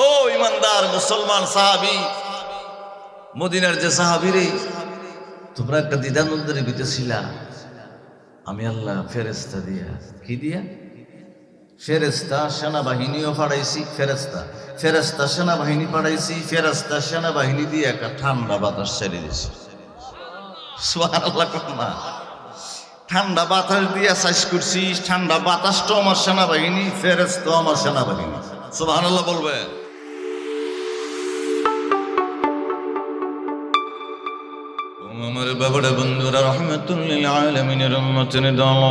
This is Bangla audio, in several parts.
ও ইমানদার মুসলমান সাহাবী, মদিনার যে সাহাবী রে, তোমরা একটা দ্বিধাদ্বন্দ্বের ভিতরে ছিলা। আমি আল্লাহ ফেরেশতা দিয়া, কি দিয়া? ফেরেশতা সেনাবাহিনীও পাঠাইছি, ফেরেশতা সেনাবাহিনী পাঠাইছি, ফেরেশতা সেনাবাহিনী দিয়ে একটা ঠান্ডা বাতাস ছেড়ে দিয়েছি। সুবহানাল্লাহ। না, ঠান্ডা বাতাস দিয়া সাইজ করছি, ঠান্ডা বাতাসটাও আমার সেনাবাহিনী, ফেরেশতাও আমার সেনাবাহিনী। সুবহানাল্লাহ বলবে। আমার বাবারা বন্ধুরা, রাহমাতুল লিল আলামিনের উম্মতের দল,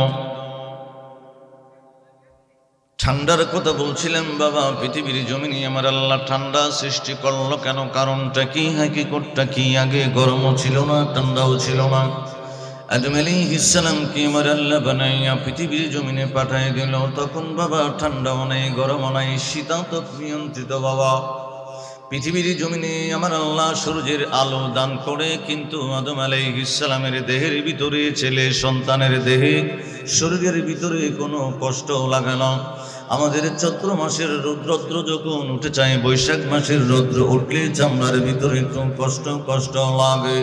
ঠান্ডার কথা বলছিলাম। বাবা, পৃথিবীর জমিনে আমার আল্লাহ ঠান্ডা সৃষ্টি করলো কেন? কারণটা কি, হাকিকতটা কি? আগে গরমও ছিল না, ঠান্ডাও ছিল না। আদম আলাইহিস সালামকে আমার আল্লাহ বানাইয়া পৃথিবীর জমিনে পাঠাই দিল। তখন বাবা ঠান্ডাও নাই, গরমও নাই, শীতাতপ নিয়ন্ত্রিত। বাবা, পৃথিবীর জমিনে আমার আল্লাহ সূর্যের আলো দান করে, কিন্তু আদম আলাইহিস সালামের দেহের ভিতরে, ছেলে সন্তানের দেহে, শরীরের ভিতরে কোনো কষ্ট লাগে না। আমাদের চৈত্র মাসের রৌদ্র যখন উঠে যায়, বৈশাখ মাসের রৌদ্র উঠলে চামড়ার ভিতরে একটু কষ্ট লাগে।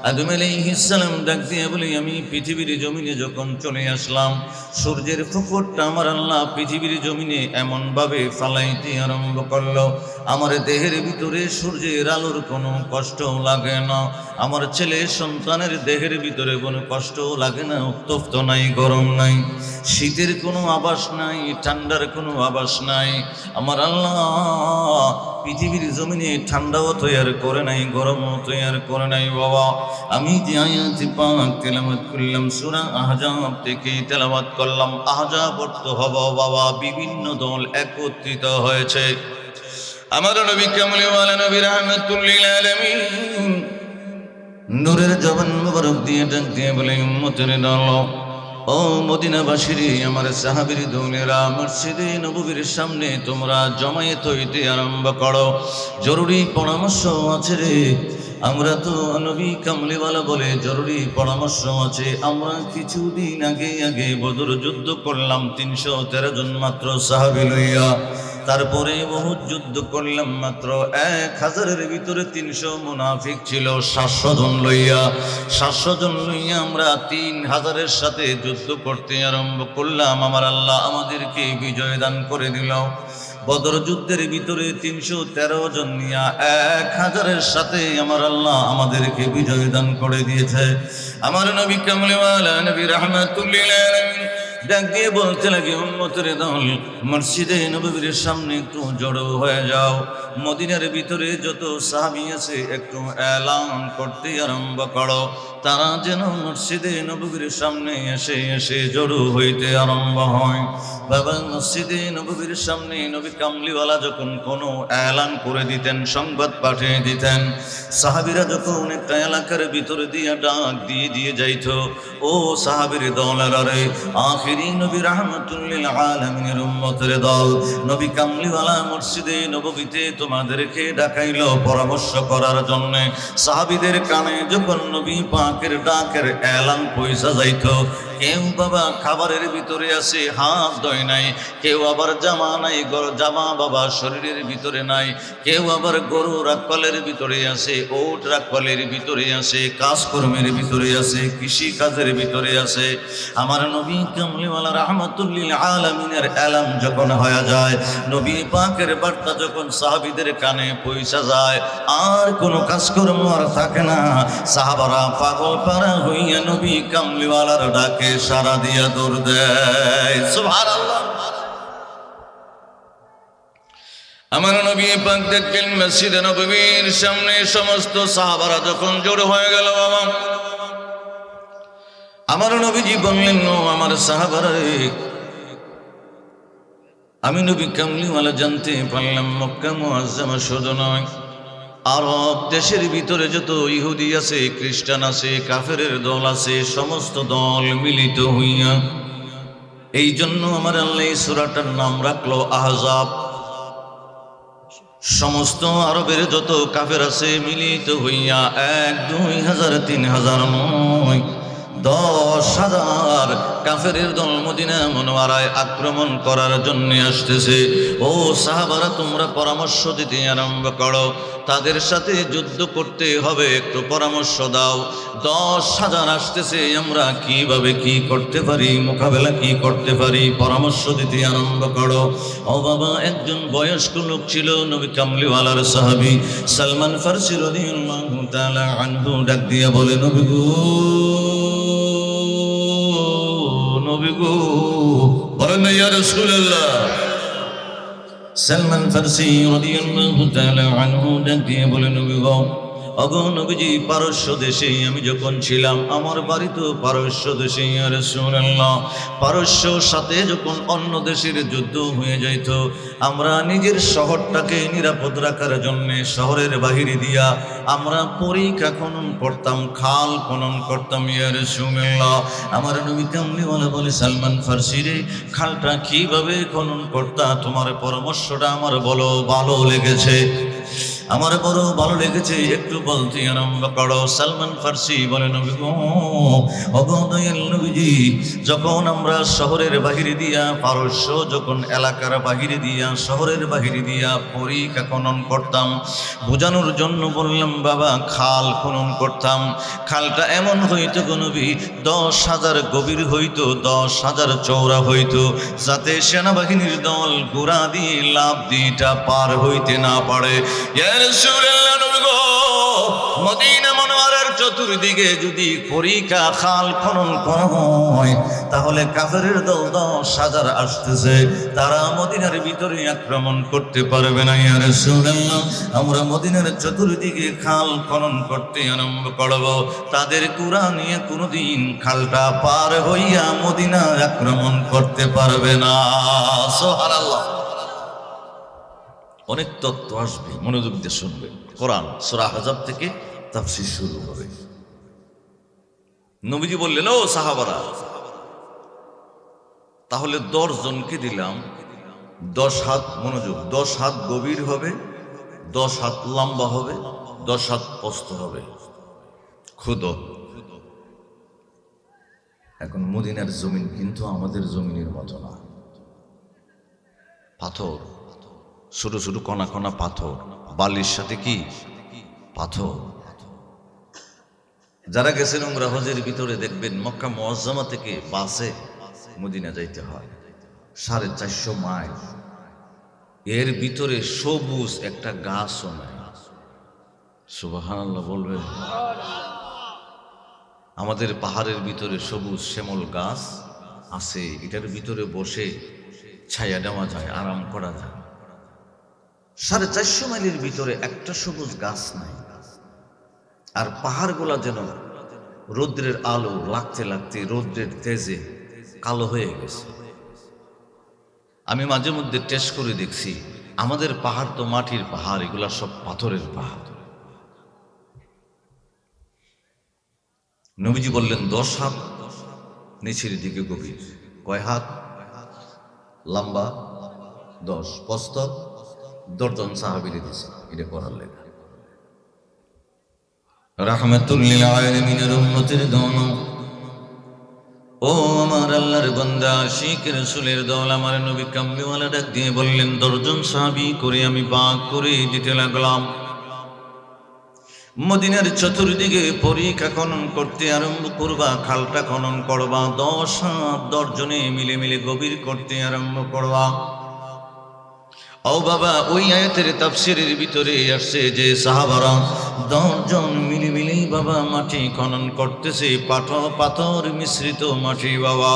আদম আলাইহিস সালাম ডাক দিয়ে বলি, আমি পৃথিবীর জমিনে যখন চলে আসলাম, সূর্যের ফুফুটটা আমার আল্লাহ পৃথিবীর জমিনে এমনভাবে ফালাইতে আরম্ভ করলো, আমার দেহের ভিতরে সূর্যের আলোর কোনো কষ্ট লাগে না। আমার ছেলে সন্তানের দেহের ভিতরে কোনো কষ্ট লাগে না, উত্তপ্ত নাই, গরম নাই, শীতের কোনো আভাস নাই, ঠান্ডার কোনো আভাস নাই। আমার আল্লাহ পৃথিবীর জমিনে ঠান্ডাও তৈরি করে নাই, গরমও তৈরি করে নাই। বাবা, আমি যে আয়াত পাক তেলাওয়াত করলাম সূরা আহজাব থেকে তেলাওয়াত করলাম, আহজাব অর্থ হব বাবা বিভিন্ন দল একত্রিত হয়েছে। আমার নবী কামলিওয়ালা নবী রাহমাতুল লিল আলামিন নূরের জবান মুবারক দিয়ে ডাক দিয়ে বলে, উম্মতের দল, ও মদিনাবাসীরে, আমার সাহাবীর দৌলেরা, মসজিদে নববীর সামনে তোমরা জমায়েত হইতে আরম্ভ করো। জরুরি পরামর্শ আছে রে। আমরা তো নবী কামলিওয়ালা বলে জরুরি পরামর্শ আছে। আমরা কিছুদিন আগে বদর যুদ্ধ করলাম 313 জন মাত্র সাহাবী লইয়া। তারপরে বহুত যুদ্ধ করলাম মাত্র 1000-এর ভিতরে 300 মুনাফিক ছিল 700 জন লইয়া। 700 জন লইয়া আমরা 3000-এর সাথে যুদ্ধ করতে আরম্ভ করলাম। আমার আল্লাহ আমাদেরকে বিজয় দান করে দিল। বদর যুদ্ধের ভিতরে 313 জন নিয়া 1000-এর সাথে আমার আল্লাহ আমাদেরকে বিজয় দান করে দিয়েছে। আমার নবী কামলিওয়ালা নবী রাহমাতুল লিল আলামিন ডাক দিয়ে বলতে লাগে, উম্মতের দল, মসজিদে নববীর সামনে একটু জড়ো হয়ে যাও। মদিনার ভিতরে যত সাহাবী আছে একটু এলান করতে আরম্ভ করো, তারা যেন মসজিদে নববীর সামনে এসে জড়ো হইতে আরম্ভ হয়। বাবা, মসজিদে নববীর সামনে নবী কামলিওয়ালা যখন কোনো এলান করে দিতেন, সংবাদ পাঠিয়ে দিতেন, সাহাবীরা যখন একটা এলাকার ভিতরে দিয়ে ডাক দিয়ে যাইত, ও সাহাবীর দলেরা রে, আখিরি নবী রাহমাতুল লিল আলামিনের উম্মতের দল, নবী কামলিওয়ালা মসজিদে নববীতে তোমাদেরকে ডাকাইলো পরামর্শ করার জন্য। সাহাবীদের কানে যখন নবী পাকের ডাকের এলান পয়সা যাইত, কেউ বাবা খাবারের ভিতরে আছে, হাত ধোয় নাই, কেউ আবার জামা নাই, জামা বাবা শরীরের ভিতরে নাই, কেউ আবার গরু রাখপালের ভিতরে আছে, ওট রাখপালের ভিতরে আছে, কাজকর্মের ভিতরে আছে, কৃষি কাজের ভিতরে আছে। আমার নবী কামলিওয়ালা রাহমাতুল লিল আলামিনের এলান যখন হয়ে যায়, নবী পাকের বার্তা যখন সাহাবীদের কানে পৌঁছা যায়, আর কোনো কাজকর্ম আর থাকে না। সাহাবারা পাগল পারা হইয়া নবী কামলিওয়ালার ডাকে সারা দিয়া দৌড় দেয়। সুবহানাল্লাহ। আমার নবী পাক দেখলেন মসজিদে নববীর সামনে সমস্ত সাহাবারা যখন জড়ো হয়ে গেল, বাবা, আমার নবীজি বললেন, ও আমার সাহাবারা রে, আমি নবী কামলিওয়ালা জানতে পারলাম মক্কা মুআজ্জামা শুধু নয়, আরব দেশের ভিতরে যত ইহুদি আছে, খ্রিস্টান আছে, কাফেরের দল আছে, সমস্ত দল মিলিত হইয়া, এই জন্য আমার আল্লাহ এই সূরাটার নাম রাখলো আহজাব। সমস্ত আরবের যত কাফের আছে মিলিত হইয়া 1, 2, 1000, 3000 নয়, 10,000 কাফেরের দল মদিনা মুনওয়ারায় আক্রমণ করার জন্য আসতেছে। ও সাহাবারা, তোমরা পরামর্শ দিতে আরম্ভ করো, তাদের সাথে যুদ্ধ করতে হবে, একটু পরামর্শ দাও। 10,000 আসতেছে, আমরা কিভাবে কি করতে পারি, মোকাবেলা কি করতে পারি, পরামর্শ দিতে আরম্ভ করো। ও বাবা, একজন বয়স্ক লোক ছিল, নবী কামলিওয়ালার সাহাবী সালমান ফারসি রাদিয়াল্লাহু তাআলা আনহু ডাক দিয়া বলে, নবী গো, নবী গো, বলেন ইয়া রাসূলুল্লাহ। সালমান ফারসি রাদিয়াল্লাহু তাআলা আনহু ডাক দিয়ে বলে, নবী গো, ওগো নবীজি, পারস্য দেশে আমি যখন ছিলাম, আমার বাড়ি তো পারস্য দেশে, ইয়া রাসূলুল্লাহ। পারস্য সাথে যখন অন্য দেশের যুদ্ধ হয়ে যাইত, আমরা নিজের শহরটাকে নিরাপদ রাখার জন্য শহরের বাহিরে দিয়া আমরা পরিখা খনন করতাম, খাল খনন করতাম, ইয়া রাসূলুল্লাহ। আমার নবী কামলিওয়ালা বলে, সালমান ফারসি রে, খালটা কিভাবে খনন করতা, তোমার পরামর্শটা আমার বলো, ভালো লেগেছে, আমার বড় ভালো লেগেছে, একটু বলতে আরম্ভ করো। সালমান ফারসি বলে, নবী গো, ওগো দয়াল নবীজি, যখন আমরা শহরের বাহিরে দিয়া, পারস্য যখন এলাকার বাহিরে দিয়া, শহরের বাহিরে দিয়া পরিখা খনন করতাম, বোঝানোর জন্য বললাম বাবা, খাল খনন করতাম। খালটা এমন হইতো গো নবী, 10,000 গভীর হইতো, 10,000 চওড়া হইতো, যাতে সেনাবাহিনীর দল ঘোড়া দিয়ে লাফ দিয়ে এটা পার হইতে না পারে। রাসূলুল্লাহ, নবী গো, মদিনা মুনওয়ারার চতুর্দিকে যদি পরিখা খাল খনন করা হয়, তাহলে কাফেরের দল 10,000 আসতেছে, তারা মদিনার ভিতরে আক্রমণ করতে পারবে না। ইয়া রাসূলুল্লাহ, আমরা মদিনার চতুর্দিকে খাল খনন করতে আরম্ভ করব, তাদের কুরআন নিয়ে কোনোদিন খালটা পার হইয়া মদিনা আক্রমণ করতে পারবে না। সুবহানাল্লাহ। অনেক তত্ত্ব আসবে, মনোযোগ দিয়ে শুনবে। কোরআন সূরা আহজাব থেকে তাফসীর শুরু হবে। নবীজি বললেন, ও সাহাবারা, তাহলে 10 জনকে দিলাম 10 হাত, মনোযোগ, 10 হাত গভীর হবে, 10 হাত লম্বা হবে, 10 হাত প্রস্থ হবে, খুদ। এখন মদিনার জমিন কিন্তু আমাদের জমিনের মতো না, পাথর, ছোট ছোট কণা কণা পাথর, বালির সাথে কি পাথর। যারা গেছেন উমরা হজের ভিতরে দেখবেন, মক্কা মুআজ্জামা থেকে বাসে মদিনা যাইতে হয় 450 মাইল, এর ভিতরে সবুজ একটা গাছও নাই। সুবহানাল্লাহ বলবেন। আমাদের পাহাড়ের ভিতরে সবুজ শ্যামল গাছ আছে, এটার ভিতরে বসে ছায়া নেওয়া যায়, আরাম করা যায়। 450 মাইলের ভিতরে একটা সবুজ গাছ নাই। আর পাহাড়গুলা যেন রৌদ্রের আলো লাগতে লাগতে রৌদ্রের তেজে কালো হয়ে গেছে। আমি মাঝে মধ্যে টেস্ট করে দেখছি, আমাদের পাহাড় তো মাটির পাহাড়, এগুলা সব পাথরের পাহাড়। নবীজি বললেন 10 হাত নিচের দিকে গভীর, কয় হাত লম্বা, 10 প্রস্থ, 10 জন সাহাবীরে দিছে, এটা করার লেখা। রাহমাতুল লিল আলামিনের উম্মতের দল, ও আমার আল্লাহর বান্দা, আশিক রাসূলের দল, আমার নবী কামলিওয়ালা ডাক দিয়ে বললেন, 10 জন সাহাবী করে আমি ভাগ করে দিতে লাগলাম। মদিনার চতুর্দিকে পরিখা খনন করতে আরম্ভ করবা, খালটা খনন করবা, 10 হাত 10 জনে মিলে মিলে গভীর করতে আরম্ভ করবা। ও বাবা, ওই আয়াতের তাফসীরের ভিতরে আসছে যে সাহাবারা 10 জন মিলে মিলে বাবা মাটি খনন করতেছে, পাথর মিশ্রিত মাটি, বাবা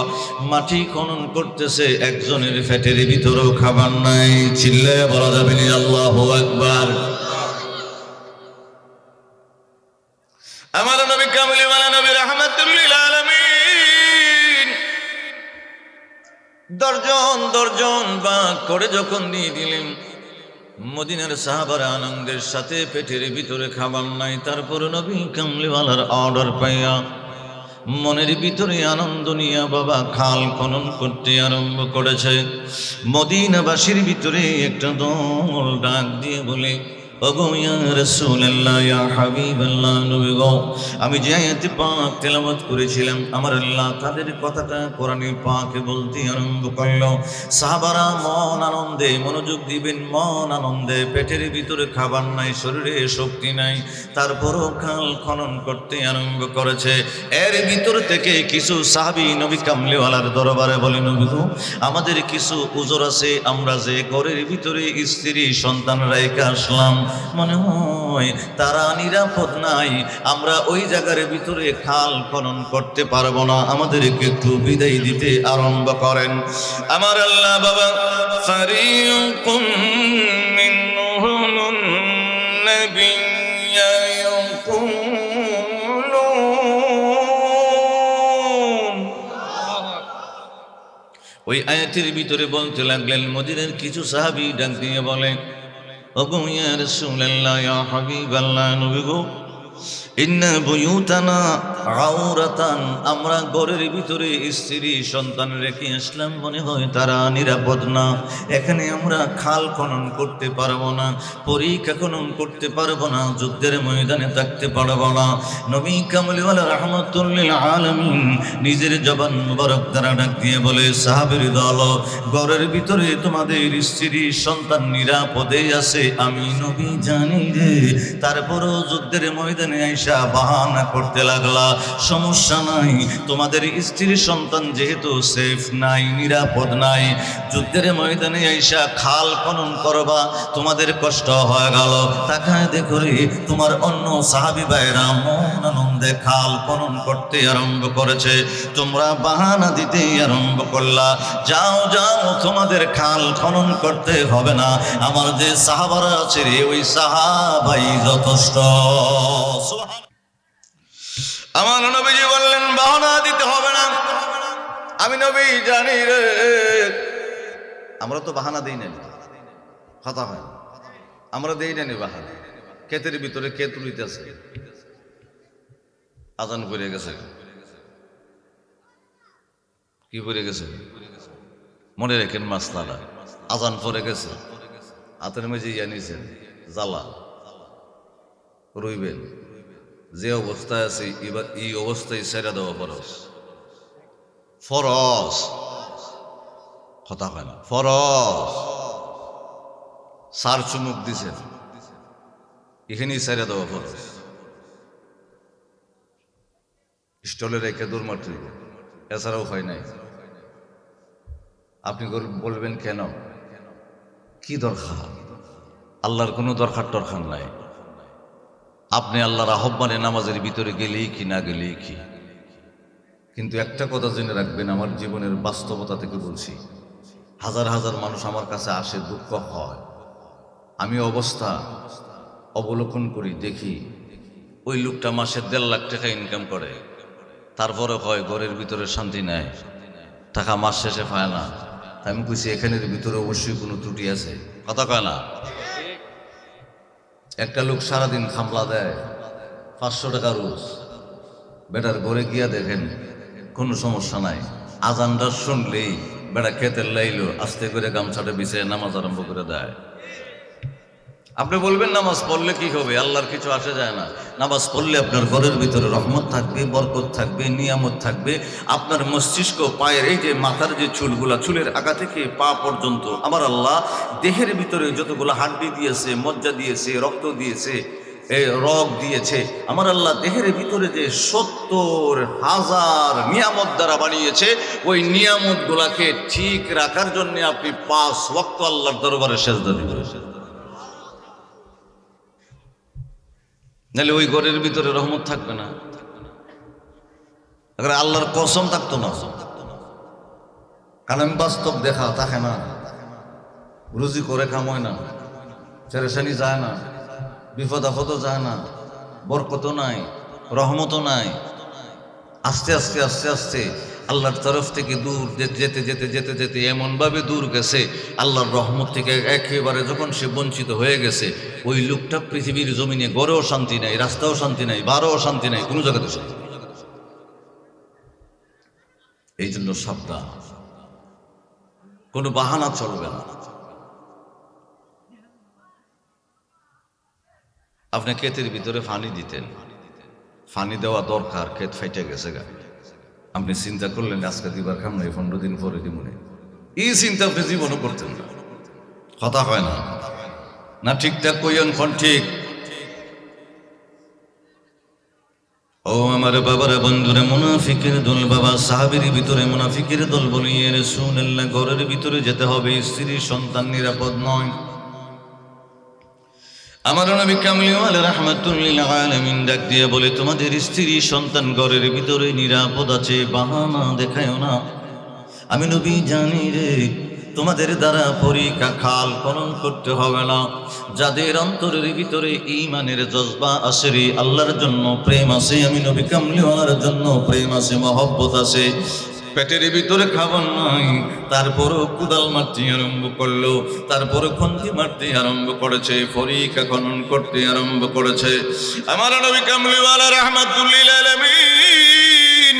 মাটি খনন করতেছে, একজনের পেটের ভিতরেও খাবার নাই। চিল্লায়ে বলা যাবে না আল্লাহু আকবার। আমার নবী কামলিওয়ালা নবী রাহমাতুল লিল আলামিন 10 জন ভাগ করে যখন দিয়ে দিলেন, মদিনার সাহাবারা আনন্দের সাথে, পেটের ভিতরে খাবার নাই, তারপর নবী কামলিওয়ালার অর্ডার পাইয়া মনের ভিতরে আনন্দ নিয়া বাবা খাল খনন করতে আরম্ভ করেছে। মদিনাবাসীর ভিতরে একটা দল ডাক দিয়ে বলে, ওগো ইয়া রাসূলুল্লাহ ইয়া হাবিবাল্লাহ নবী গো, আমি যে আয়াতে পাক তেলাওয়াত করেছিলাম আমার আল্লাহ তাদের কথাটা কোরআনে পাকে বলতে আরম্ভ করলো। সাহাবারা মন আনন্দে মনোযোগ দিবেন, মন আনন্দে, পেটের ভিতরে খাবার নাই, শরীরে শক্তি নাই, তারপরও খাল খনন করতে আরম্ভ করেছে। এর ভিতর থেকে কিছু সাহাবী নবী কামলিওয়ালার দরবারে বলে, নবী গো, আমাদের কিছু উজর আছে, আমরা যে ঘরের ভিতরে স্ত্রী সন্তান রেখে আসলাম, মনে হয় তারা নিরাপদ নাই, আমরা ওই জায়গার ভিতরে খাল খনন করতে পারবো না, আমাদেরকে একটু বিদায় দিতে আরম্ভ করেন। আমার আল্লাহ বাবা ফারিকুম মিনহুমুন নাবিয়্যা ইয়াকুলুন, ওই আয়াতের ভিতরে বলতে লাগলেন, মদিনার কিছু সাহাবী ডাক দিয়ে বলে, ওগো ইয়া রাসূলুল্লাহ ইয়া হাবিবাল্লাহ নবী গো, ইন্না বুয়ুতানা আওরাতান, আমরা ঘরের ভিতরে স্ত্রী সন্তান রেখে আসলাম, মনে হয় তারা নিরাপদ না, এখানে আমরা খাল খনন করতে পারবো না, পরীক্ষা খনন করতে পারবো না, যুদ্ধের ময়দানে থাকতে পারবো না। নবী কামলিওয়ালা রাহমাতুল লিল আলামিন নিজের জবান মুবারক দ্বারা ডাক দিয়ে বলে, সাহাবীর দল, ঘরের ভিতরে তোমাদের স্ত্রী সন্তান নিরাপদে আছে, আমি নবী জানি রে, তারপরও যুদ্ধের ময়দানে আইসা বাহানা করতে লাগলা, সমস্যা নাই, তোমাদের স্ত্রী সন্তান যেহেতু সেফ নাই, নিরাপদ নাই, যুদ্ধের ময়দানে আইসা খাল খনন করবা, তোমাদের কষ্ট হয়ে গেল, তাকায় দেখো রে, তোমার অন্য সাহাবী ভাইরা মন আনন্দে খাল খনন করতে আরম্ভ করেছে, তোমরা বাহানা দিতে আরম্ভ করলা, যাও যাও, তোমাদের খাল খনন করতে হবে না, আমার যে সাহাবারা আছে রে, ওই সাহাবাই যথেষ্ট। আমার নবীজি বললেন, বাহানা দিতে হবে না, আমি নবী জানি রে। আমরা তো বাহানা দিই না, কথা হয়, আমরা দেই না বাহানা। ক্ষেতের ভিতরে কে তুলিতেছে, আজান পড়ে গেছে, কি পড়ে গেছে মনে রেখেন মাসলাটা, আজান পড়ে গেছে, হাতের মেঝে জানিয়েছেন জ্বালা রইবেন, যে অবস্থায় আছে এবার এই অবস্থায় ছেড়ে দেওয়া ফরজ, ফরজ, কথা হয় না, ফরজ। সার চুমুক দিছেন, এখানেই ছেড়ে দেওয়া ফরজ, স্টলে রেখে দৌড় মারতে হবে, এছাড়া উপায় নাই। আপনি বলবেন কেন, কি দরকার, আল্লাহর কোনো দরকার নাই, আপনি আল্লাহর আহ্বানে নামাজের ভিতরে গেলেই কি না গেলেই কি। কিন্তু একটা কথা জেনে রাখবেন, আমার জীবনের বাস্তবতা থেকে বলছি, হাজার হাজার মানুষ আমার কাছে আসে, দুঃখ হয়, আমি অবস্থা অবলোকন করি, দেখি ওই লোকটা মাসে 1.5 লাখ টাকা ইনকাম করে, তারপরে হয় ঘরের ভিতরে শান্তি নেয়, টাকা মাস শেষে পায় না। তাই আমি কইছি এখানের ভিতরে অবশ্যই কোনো ত্রুটি আছে, কথা কয় না। একটা লোক সারাদিন খামলা দেয় 500 টাকা রোজ, বেটার ঘরে গিয়া দেখেন কোনো সমস্যা নাই, আজানটা শুনলেই বেটা খেতের লাইলো আস্তে করে গামছাটা বিছিয়ে নামাজ আরম্ভ করে দেয়। আপনি বলবেন নামাজ পড়লে কি হবে, আল্লাহর কিছু আসে যায় না। নামাজ পড়লে আপনার ঘরের ভিতরে রহমত থাকবে, বরকত থাকবে, নিয়ামত থাকবে। আপনার মস্তিষ্ক, পায়ের এই যে মাথার যে চুলগুলা, চুলের আগা থেকে পা পর্যন্ত আমার আল্লাহ দেহের ভিতরে যতগুলো হাড্ডি দিয়েছে, মজ্জা দিয়েছে, রক্ত দিয়েছে, এই রগ দিয়েছে, আমার আল্লাহ দেহের ভিতরে যে 70,000 নিয়ামত দ্বারা বানিয়েছে, ওই নিয়ামত গুলাকে ঠিক রাখার জন্য আপনি 5 ওয়াক্ত আল্লাহর দরবারে সেজদা দিবেন, নাহলে ওই ঘরের ভিতরে রহমত থাকবে না। আল্লাহর কসম থাকতো না, কারণ আমি বাস্তব দেখা থাকে না, রুজি করে কামায় না, চেরেশানি যায় না, বিপদ আপদ যায় না, বরকত নাই, রহমত নাই। আস্তে আস্তে আস্তে আস্তে আল্লাহর তরফ থেকে দূর যেতে যেতে যেতে যেতে এমনভাবে দূর গেছে, আল্লাহর রহমত থেকে একেবারে যখন সে বঞ্চিত হয়ে গেছে, ওই লোকটা পৃথিবীর জমিনে গড়েও শান্তি নাই, রাস্তাও শান্তি নাই, বারোও শান্তি নাই, কোনো জায়গাতে শান্তি। এই জন্য সাবধান, কোনো বাহানা চলবে না। আপনি ক্ষেতের ভিতরে পানি দিতেন, পানি দেওয়া দরকার, ক্ষেত ফাইটে গেছে গা, আপনি চিন্তা করলেন আজকে দিবার খাম নাই, 15 দিন পরে দিমুনে, এই চিন্তা আপনি জীবনও করতেন না। কথা হয় না, না ঠিকঠাক কইন কোন ঠিক? ও আমার বাবারা, বন্ধুরা, মুনাফিকের দল বাবা, সাহাবীর ভিতরে মুনাফিকের দল বলিয়ে রাসূলুল্লাহ ঘরের ভিতরে যেতে হবে, স্ত্রী সন্তান নিরাপদ নয়। আমার নবী কামলিওয়ালা রাহমাতুল লিল আলামিন ডাক দিয়ে বলে, তোমাদের স্ত্রী সন্তান ঘরের ভিতরে নিরাপদ আছে, বাহানা দেখায়ও না। আমি নবী জানি রে, তোমাদের দ্বারা পরীক্ষা খাল খনন করতে হবে না। যাদের অন্তরের ভিতরে ঈমানের জজবা আছে রে, আল্লাহর জন্য প্রেম আছে, আমি নবী কামলিওয়ালার জন্য প্রেম আছে, মহব্বত আছে, পেটের ভিতরে খাবার নাই, তারপরও কুদাল মারতে আরম্ভ করলো, তারপরে খন্তি মারতে আরম্ভ করেছে, পরীক্ষা খনন করতে আরম্ভ করেছে। আমার নবী কামলিওয়ালা রাহমাতুল লিল আলামিন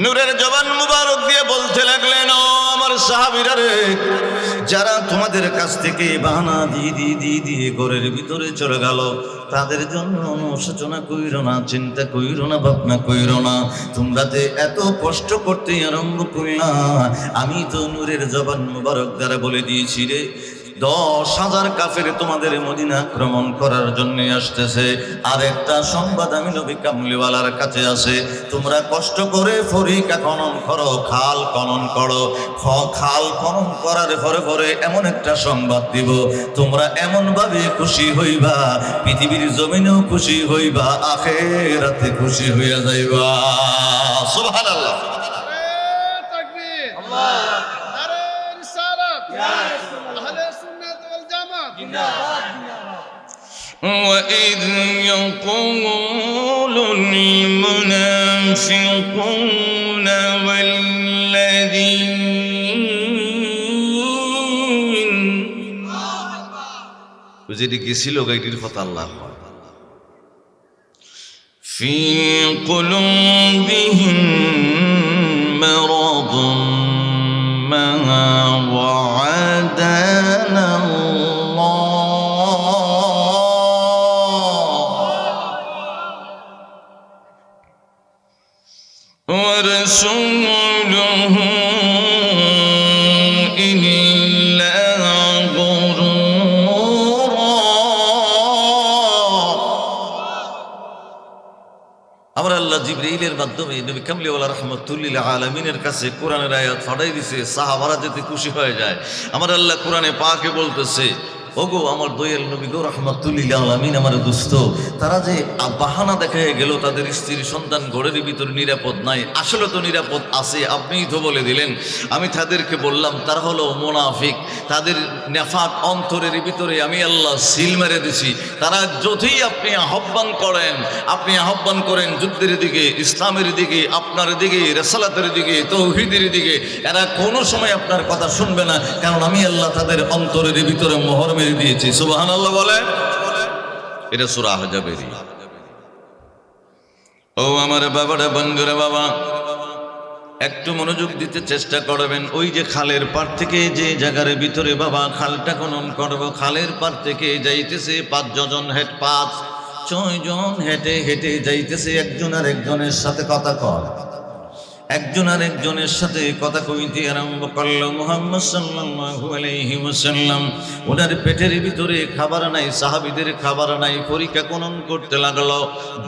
নূরের জবান মুবারক দিয়ে বলতে লাগলেন, ও আমার সাহাবীরা রে, যারা তোমাদের কাছ থেকে বাহানা দিয়ে ঘরের ভিতরে চলে গেল, তাদের জন্য অনুশোচনা কইরো না, চিন্তা কইরো না, ভাবনা কইরো না। তোমরা যে এত কষ্ট করতে আরম্ভ করলা, আমি তো নূরের জবান মুবারক দ্বারা বলে দিয়েছি রে, 10,000 কাফের তোমাদের মদিনা আক্রমণ করার জন্য আসতেছে। আর একটা সংবাদ আমি নবী কামলিওয়ালার কাছে আছে, তোমরা কষ্ট করে পরীক্ষা খনন করো, খাল খনন করো, খাল খনন করার পরে পরে এমন একটা সংবাদ দিব, তোমরা এমন ভাবে খুশি হইবা, পৃথিবীর জমিনেও খুশি হইবা, আখিরাতে খুশি হইয়া যাইবা। সুবহানাল্লাহ, তাকবীর, আল্লাহু আকবার, রিসালাত, আহলে সুন্নাত ওয়াল জামাত জিন্দাবাদ, জিন্দাবাদ। وَإِذْ يَقُولُ الْمُنَافِقُونَ وَالَّذِينَ, যেটি গেছিল গাইটির কথা আল্লাহ, فِي قُلُوبِهِم مَّرَضٌ مَّا وَعَدَنَا ورسوله إلا غرورا। আমার আল্লাহ জিবরাইলের মাধ্যমে নবী কামলিওয়ালা রাহমাতুল লিল আলামিনের কাছে কোরআনের আয়াত পাঠাই দিয়েছে, সাহাবারা যাতে খুশি হয়ে যায়। আমার আল্লাহ কোরআনে পাকে বলতেছে, ওগো আমার দয়াল নবী গো রাহমাতুল লিল আলামিন, আমার দোস্ত, তারা যে বাহানা দেখায় গেল তাদের স্ত্রী সন্তান ঘরের ভিতরে নিরাপদ নাই, আসলে তো নিরাপদ আছে, আপনিই তো বলে দিলেন। আমি তাদেরকে বললাম তারা হলো মুনাফিক, তাদের নেফাক অন্তরের ভিতরে আমি আল্লাহ সিল মেরে দিছি। তারা যতই আপনি আহ্বান করেন যুদ্ধের দিকে, ইসলামের দিকে, আপনার দিকে, রিসালাতের দিকে, তাওহীদের দিকে, এরা কোনো সময় আপনার কথা শুনবে না, কারণ আমি আল্লাহ তাদের অন্তরের ভিতরে মোহর মেরে দিয়েছি। সুবহানাল্লাহ বলে, এটা সূরা আহজাবের। ও আমার বাবারা, বন্ধুরা, বাবা একটু মনোযোগ দিতে চেষ্টা করবেন। ওই যে খালের পার থেকে যে জায়গার ভিতরে বাবা খালটা খনন করবো, খালের পার থেকে যাইতেছে 5 জন, 6 জন হেঁটে হেঁটে যাইতেছে, একজন আর একজনের সাথে কথা কয়, একজন আর একজনের সাথে কথা কইতে আরম্ভ করলো। মুহাম্মদ সাল্লাল্লাহু আলাইহি ওয়াসাল্লাম, ওনার পেটের ভিতরে খাবার নাই, সাহাবীদের খাবার নাই, পরীক্ষা খনন করতে লাগলো।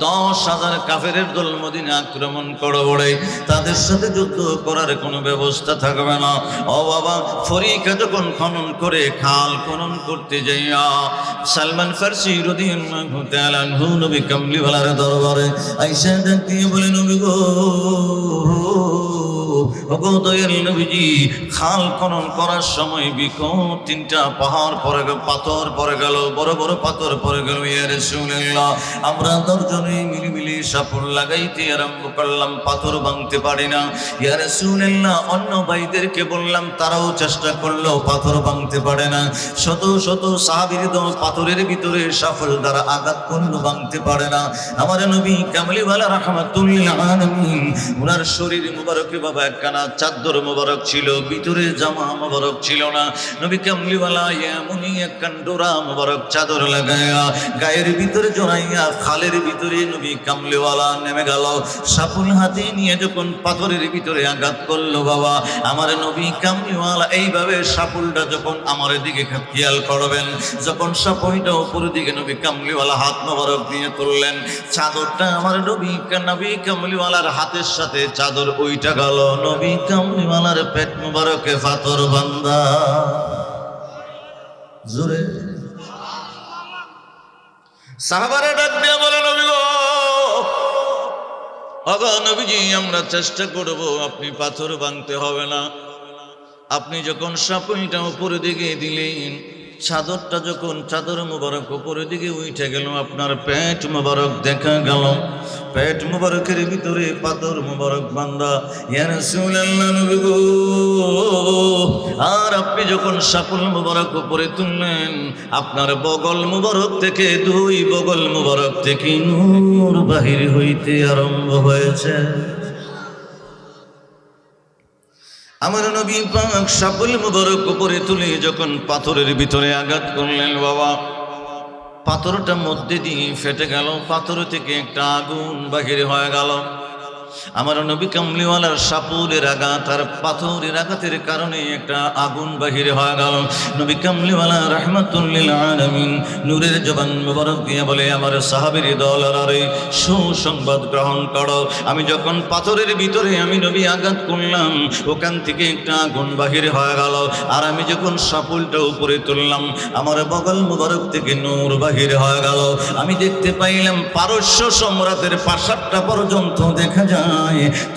10,000 কাফেরের দল মদিনা আক্রমণ করবে, তাদের সাথে যুদ্ধ করার কোনো ব্যবস্থা থাকবে না। ও বাবা, পরীক্ষা যখন খনন করে খাল খনন করতে যাইয়া সালমান ফারসি রাদিয়াল্লাহু তাআলা আনহু নবী কামলিওয়ালার দরবারে আয়েশা ডাক দিয়ে বলে, নবী গো, ওগো দয়াল নবীজি, খাল খনন করার সময় বিকট 3টা পাথর পড়ে গেল, বড় বড় পাথর পড়ে গেল। ইয়া রাসূলুল্লাহ, আমরা 10 জনে মিলিমিলি সাপড় লাগাইতে আরম্ভ করলাম, পাথর ভাঙতে পারি না। ইয়া রাসূলুল্লাহ, অন্য ভাইদেরকে বললাম, তারাও চেষ্টা করলো, পাথর ভাঙতে পারে না। শত শত সাহাবীর দল পাথরের ভিতরে সাফল দ্বারা আঘাত করলো, ভাঙতে পারে না। আমার নবী কামলিওয়ালা রাহমাতুল লিল আলামিন, ওনার শরীর মুবারকে বাবা একখানা চাদর মোবারক ছিল, ভিতরে জামা মোবারক ছিল না। নবী কামলিওয়ালা এমনই একখান ডোরা মোবারক চাদর লাগাইয়া গায়ের ভিতরে জড়াইয়া খালের ভিতরে নবী কামলিওয়ালা নেমে গেল। সাপুল হাতে নিয়ে যখন পাথরের ভিতরে আঘাত করলো বাবা, আমার নবী কামলিওয়ালা এইভাবে সাপুলটা যখন আমার দিকে খেয়াল করবেন, যখন সাপুলটা উপর দিকে নবী কামলিওয়ালা হাত মোবারক দিয়ে তুললেন, চাদরটা আমার নবী কামলিওয়ালার হাতের সাথে চাদর ওইটা গেল। নবী কামলিওয়ালার পেট মোবারকে পাথর বান্দা। জোরে সাহাবারা ডাক দিয়ে বলে, নবী গো, ওগো নবীজি, আমরা চেষ্টা করব, আপনি পাথর ভাঙতে হবে না। আপনি যখন সাপুলটা উপরের দিকে দিলেন, চাদরটা যখন চাদর মুবারক উপরের দিকে উঠে গেল, আপনার পেট মুবারক দেখা গেল। পেট মুবারকের ভিতরে পাথর মুবারক বান্দা। ইয়া রাসূলুল্লাহ, নবী গো, আর আপনি যখন সাপুল মুবারক উপরে তুললেন, আপনার বগল মুবারক থেকে, দুই বগল মুবারক থেকে নূর বাহির হইতে আরম্ভ হয়েছে। আমার নবী পাক সাপুল মুবারক উপরে তুলে যখন পাথরের ভিতরে আঘাত করলেন বাবা, পাথরটা মধ্যে দিয়ে ফেটে গেল, পাথর থেকে একটা আগুন বাহির হয়ে গেল। আমার নবী কামলিওয়ালার সাপুলের আঘাত আর পাথরের আঘাতের কারণে একটা আগুন বাহির হয়ে গেল। নবী কামলিওয়ালা রাহমাতুল লিল আলামিন নূরের জবান মুবারক দিয়ে বলে, আমার সাহাবীর দলরে সুসংবাদ গ্রহণ করো, আমি যখন পাথরের ভিতরে আমি নবী আঘাত করলাম, ওখান থেকে একটা আগুন বাহির হয়ে গেল। আর আমি যখন সাপুলটা উপরে তুললাম, আমার বগল মুবারক থেকে নূর বাহির হয়ে গেল। আমি দেখতে পাইলাম পারস্য সম্রাটের প্রাসাদটা পর্যন্ত দেখা যায়।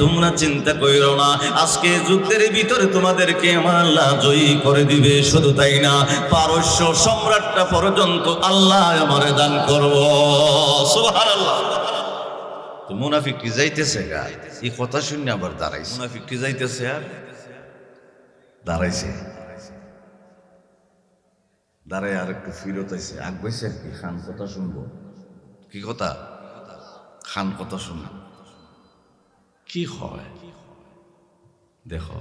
তোমরা চিন্তা কইরো না, আজকে যুদ্ধের ভিতরে তোমাদেরকে আমার আল্লাহ জয়ী করে দিবে। শুধু তাই না, পারস্য সম্রাটটা পর্যন্ত আল্লাহ আমারে দান করব। সুবহানাল্লাহ। তো মুনাফিকটি যাইতেছে গা, এই কথা শুনে আবার দাঁড়াইছে। মুনাফিকটি যাইতেছে আর দাঁড়াইছে, দাঁড়ায় আর একটু ফিরত আইছে, আগাইছে আর কি, খান কথা শুনবো। কি কথা? খান কথা শুনবো। কি হয় দেখো,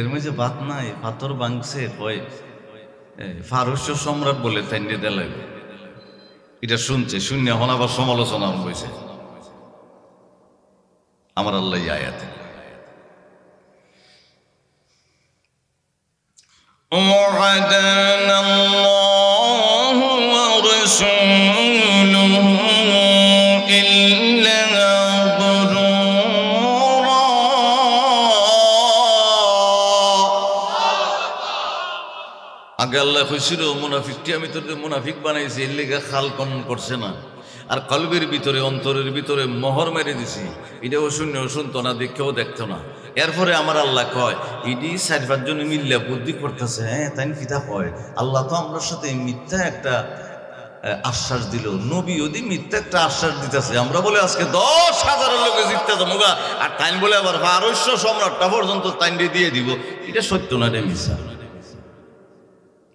এর মধ্যে বাত নাই, পাথর ভাঙছে, কয় পারস্য সম্রাট বলে তাইনে দেলাই। এটা শুনছে, শূন্য হন আবার সমালোচনা হয়েছে। আমার আল্লাহ আয়াতে وعدنا الله ورسوله إلا غرورا। আগে আল্লাহ খুশির মুনাফিকটি আমি তোর মুনাফিক বানাইছি, এর লেগে খাল খনন করছে না, আর কলবের ভিতরে অন্তরের ভিতরে মোহর মেরে দিছি। এটাও শুনেও শুনতো না, দেখেও দেখতো না। এরপরে আমার আল্লাহ কয়, ইডি 4-5 জন মিল্লা বুদ্ধি করতেছে, হ্যাঁ তাই কিতা কয়, আল্লাহ তো আমরা সাথে মিথ্যা একটা আশ্বাস দিল, নবী ওদি মিথ্যা একটা আশ্বাস দিতেছে। আমরা বলে আজকে 10,000 লোকে জিততে যাবো গা, আর তাইন বলে আবার পারস্য সম্রাটটা পর্যন্ত তাইন দিয়ে দিব। এটা সত্য না, এটা মিথ্যা।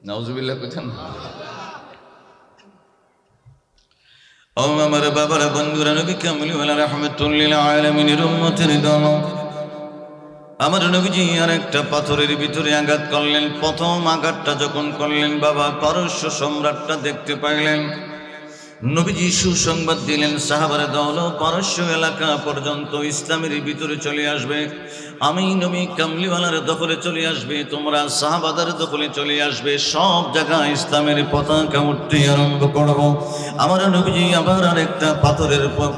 নাউজুবিল্লাহ কোথায় না। ও আমার বাবার বন্ধুরা, নবী কামলিওয়ালা রাহমাতুল লিল আলামিনের উম্মতের দল, আমার নবীজি আর একটা পাথরের ভিতরে আঘাত করলেন। প্রথম আঘাতটা যখন করলেন বাবা, পারস্য সম্রাটটা দেখতে পাইলেন। নবীজি সুসংবাদ দিলেন, সাহাবারা দল পারস্য এলাকা পর্যন্ত ইসলামের ভিতরে চলে আসবে, আমি নবী কামলিওয়ালার দখলে চলে আসবে, তোমরা সাহাবাদের দখলে চলে আসবে, সব জায়গায় ইসলামের পতাকা উঠতে আরম্ভ করব। আমার নবীজি আবার আরেকটা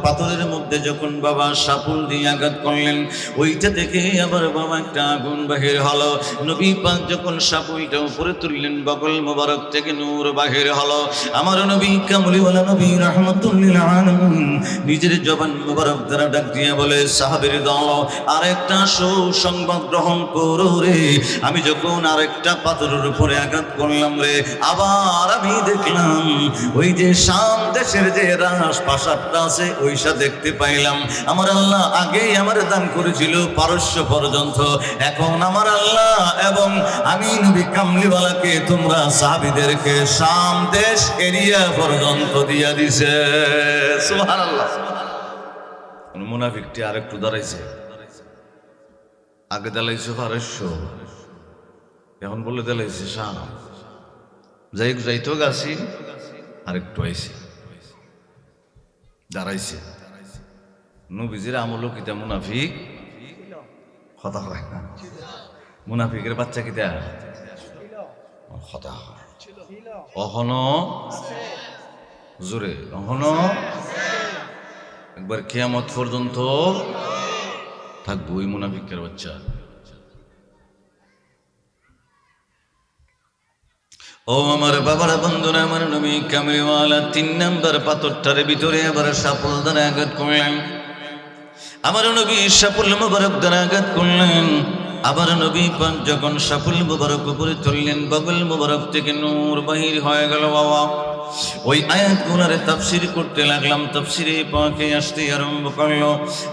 পাথরের মধ্যে যখন বাবা সাপুল দিয়ে আঘাত করলেন, ওইটা থেকে আবার বাবা একটা আগুন বাহির হলো। নবী পাক যখন সাপুলটা উপরে তুললেন, বগল মোবারক থেকে নূর বাহির হলো। আমার নবী কামলিওয়ালা নবী রাহমাতুল লিল আলামিন নিজের জবান মোবারক দ্বারা ডাক দিয়ে বলে, সাহাবীর দল আরেকটা সুসংবাদ গ্রহণ করো রে। আমি যখন আরেকটা পাথরের উপরে আঘাত করলাম রে, আবার আমি দেখলাম ওই যে শাম দেশের যে রাজপ্রাসাদটা আছে ওইটা দেখতে পাইলাম। আমার আল্লাহ আগেই আমার দান করেছিল পারস্য পর্যন্ত, এখন আমার আল্লাহ এবং আমি নবী কামলিওয়ালাকে তোমরা সাহাবীদেরকে শাম দেশ এরিয়া পর্যন্ত দিয়া দিছে। সুবহানাল্লাহ। মুনাফিকটি আরেকটু দাঁড়াইছে, আগে দেলাইছে 500, এখন বলে দেলাইছে 7। যাইতো গাছি আরেকটু আইছে দাঁড়াইছে। নবীজির আমল কিতা মুনাফিক কথা হয় না, মুনাফিকের বাচ্চা কিতা কথা হয় অহনো জোরে অহনো একবার কিয়ামত পর্যন্ত থাকবো ওই মুনাফিকের বাচ্চা। ও আমার বাবার বন্ধুরা, আমার নবী কামলিওয়ালা 3 নাম্বার পাথরটার ভিতরে আবার সাপল দ্বারা আঘাত করলেন। আমার নবী সাপল মুবারক দ্বারা আঘাত করলেন। আবার নবী পাক যখন সাপল মুবারক উপরে তুললেন, বাবুল মুবারক থেকে নূর বাহির হয়ে গেল। বাবা ওই আয়াতগুলোর তাফসীর করতে লাগলাম, তাফসীরে পাকে আসতে আরম্ভ করলো।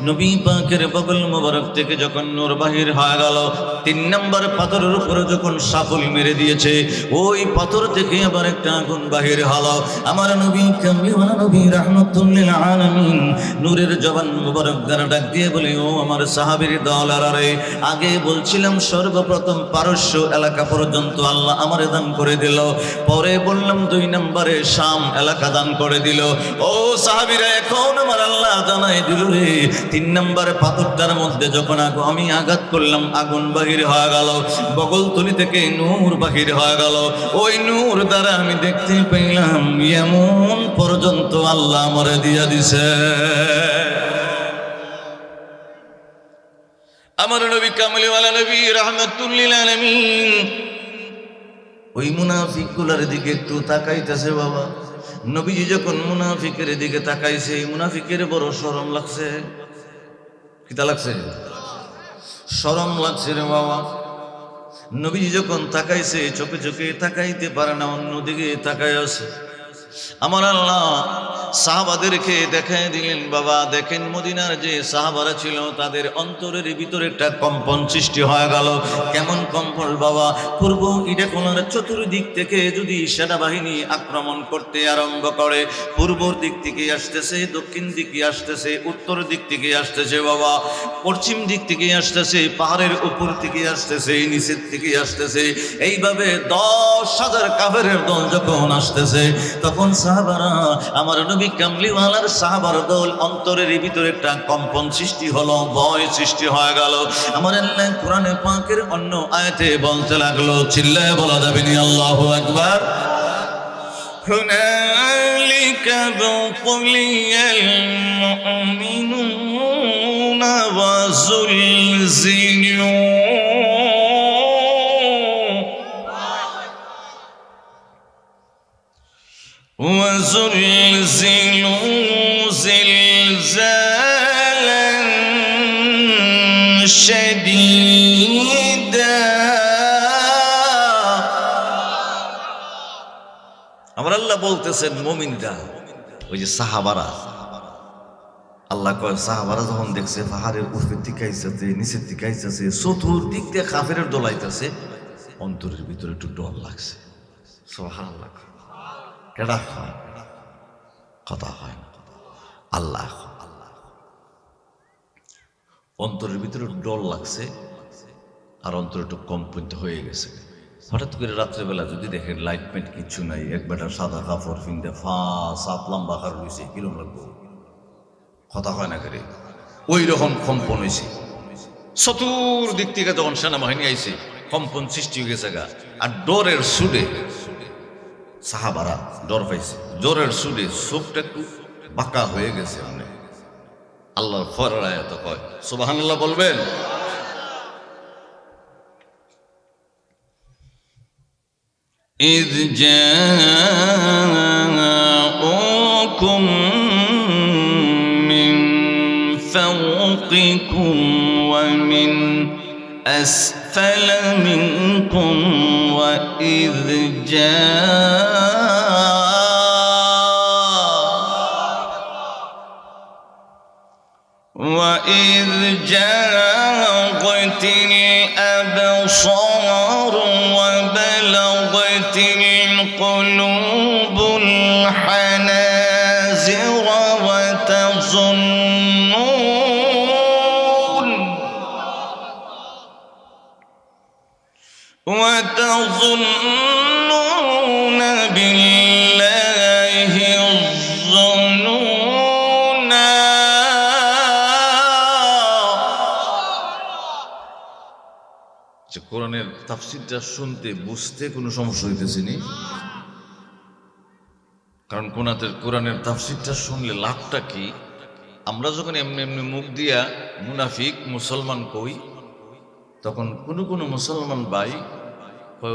নবী পাকের বাবুল মুবারক থেকে যখন নূর বাহির হয়ে গেল, 3 নাম্বার পাথরের উপরে যখন সাপল মেরে দিয়েছে, ওই পাথর থেকে আবার একটা আগুন বাহির হলো। আমার নবী কামলিওয়ালা নবী রাহমাতুল লিল আলামিন নূরের জবান মুবারক দ্বারা ডাক দিয়ে বলে, ও আমার সাহাবীর দল, আরে আগে বলছিলাম সর্বপ্রথম পারস্য এলাকা পর্যন্ত আল্লাহ আমারে দান করে দিল, পরে বললাম 2 নম্বরে শাম এলাকা দান করে দিল। ও সাহাবীরা, এখন আমার আল্লাহ জানাই দিল রে, 3 নম্বর পাথরটার মধ্যে যখন আমি আঘাত করলাম, আগুন বাহির হয়ে গেল, বগলতলি থেকে নূর বাহির হয়ে গেল। ওই নূর দ্বারা আমি দেখতে পেলাম এমন পর্যন্ত আল্লাহ আমারে দিয়া দিছে। আমার নবী কামলিওয়ালা নবী রাহমাতুল লিল আলামিন ওই মুনাফিকগুলোর দিকে একটু তাকাইতেছে। বাবা নবীজি যখন মুনাফিকের দিকে তাকাইছে, মুনাফিকের বড় শরম লাগছে। কিতা লাগছে? শরম লাগছে রে বাবা। নবীজি যখন তাকাইছে, চোখে চোখে তাকাইতে পারে না, অন্যদিকে তাকাই আছে। আমার আল্লাহ সাহাবাদেরকে দেখায় দিলেন, বাবা দেখেন মদিনার যে সাহাবারা ছিল তাদের অন্তরের ভিতরে একটা কম্পন সৃষ্টি হয়ে গেল। কেমন কম্পন বাবা? পূর্ব ইরাকের চতুর্দিক থেকে যদি সেনাবাহিনী আক্রমণ করতে আরম্ভ করে, পূর্বর দিক থেকে আসতেছে, দক্ষিণ দিকে আসতেছে, উত্তর দিক থেকে আসতেছে, বাবা পশ্চিম দিক থেকে আসতেছে, পাহাড়ের উপর থেকে আসতেছে, নিচের থেকে আসতেছে, এইভাবে 10,000 কাফেরের দল যখন আসতেছে, তখন সাহাবারা আমার নবী কামলিওয়ালার সাহাবার দল অন্তরের ভিতরে একটা কম্পন সৃষ্টি হলো, ভয় সৃষ্টি হয়ে গেল। আমার আল্লাহ কোরআনে পাকের অন্য আয়াতে বলতে লাগলো, চিল্লায় বলা যাবে নি আল্লাহু আকবার। হুনালিকা বুলিয়াল মুমিনুনা ওয়া যুলজিলু وزلزلوا زلزالا شديدا। আমার আল্লাহ বলতেছেন মুমিনরা, ওই যে সাহাবারা, আল্লাহ কয় সাহাবারা যখন দেখছে পাহাড়ের উপরের দিকে আইসাছে, নিচের দিকে আইসাছে, চতুর্দিক দিয়ে কাফেরের দলাইতেছে, অন্তরের ভিতরে একটু ডর লাগছে। সুবহানাল্লাহ। কেডা হয়? কথা হয় না, আল্লাহ। অন্তরের ভিতরে ডর লাগছে আর অন্তর একটু কম্পিত হয়ে গেছে। হঠাৎ করে রাত্রেবেলা যদি দেখেন লাইট মেট কিচ্ছু নাই, এক বেটা সাদা কাপড় ফিনতে সাত লম্বা কার রয়েছে, কিরম লাগবো? কথা হয় না করে ওই রকম কম্পন হয়েছে। চতুর্দিক থেকে যখন সেনাবাহিনী আইছে, কম্পন সৃষ্টি হয়ে গেছে গা। আর ডরের সুরে সাহাবারা ডর পাইছে, জোরের সুরে চোখটা একটু বাঁকা হয়ে গেছে। আল্লাহর ফরর আয়াত কয়, সুবহানাল্লাহ বলবেন। ইয জাআকুম মিন ফাওকিকুম ওয়া মিন أسفل منكم وإذ زاغت الأبصار وبلغت القلوب الحناجر وتظنون أتظنون بالله الظنون যে কোরআনের তাফসীরটা শুনতে বুঝতে কোনো সমস্যা হইতেছে নি, কারণ কোরআনের তাফসীরটা শুনলে লাভটা কি? আমরা যখন এমনি এমনি মুখ দিয়া মুনাফিক মুসলমান কই, তখন কোনো মুসলমান ভাই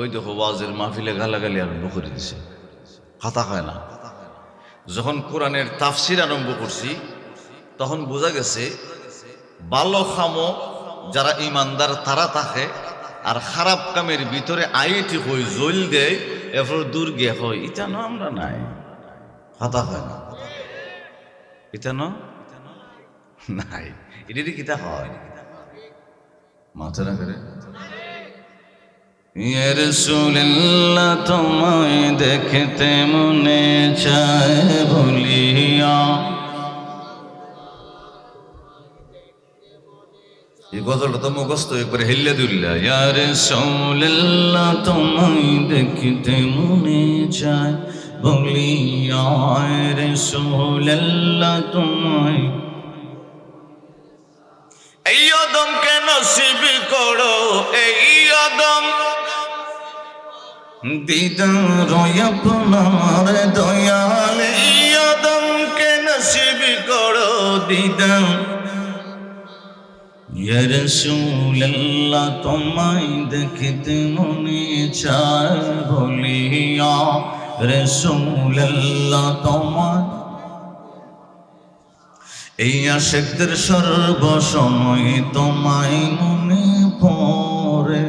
ওই দেখো ওয়াজের মাহফিলে গালাগালি আরম্ভ করে দিছে, কথা হয় না। যখন কোরআনের তাফসীর আরম্ভ করছি তখন বোঝা গেছে ভালো খামো যারা ইমানদার তারা থাকে, আর খারাপ কামের ভিতরে আইটি হই জল দেয়, এরপর দূর গিয়ে হয় এটা না আমরা নাই, কথা হয় না, এটা নাই, এটি কিতা হয় মাথা না করে। ইয়া রাসূলুল্লাহ তোমায় দেখতে মনে চায় বলিয়া, এই গজলটা তো মুখস্থ করে হেল্লা দুল্লা। ইয়া রাসূলুল্লাহ তোমায় দেখতে মনে চায় বলিয়া, রাসূলুল্লাহ তোমায় এই আদম কে নসিব করো, এই আদম দিদার আপনার দয়াল, এই আদম কে নসিব করো দিদার। ইয়া রাসূলুল্লাহ তোমায় দেখতে মনে চায় বলিয়া, রাসূলুল্লাহ তোমায় এই আশিকদের সর্বসময় তোমায় মনে পড়ে,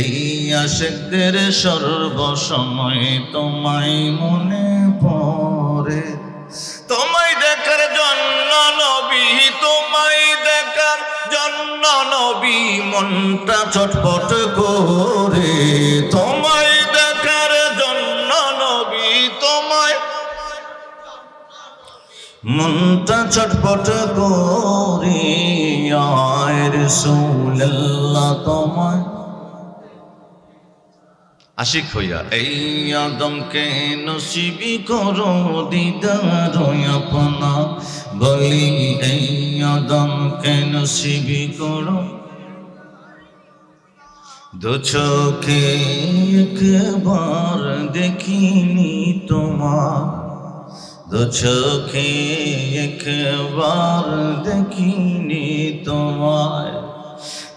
এই আশিকদের সর্বসময় তোমায় মনে পড়ে। তোমায় দেখার জন্য নবী, তোমায় দেখার জন্য নবী মনটা ছটফট করে, তোমায় দেখার জন্য নবী তোমায় মনটা ছটফট করে। ইয়া রাসূলুল্লাহ তোমায় আশিক হইয়া এই আদমকে নসিবি করো দিদার আপনা, বলি এই আদমকে নসিবি করো। দু চোখে একবার দেখিনি তোমার, দু চোখে একবার দেখিনি তোমায়,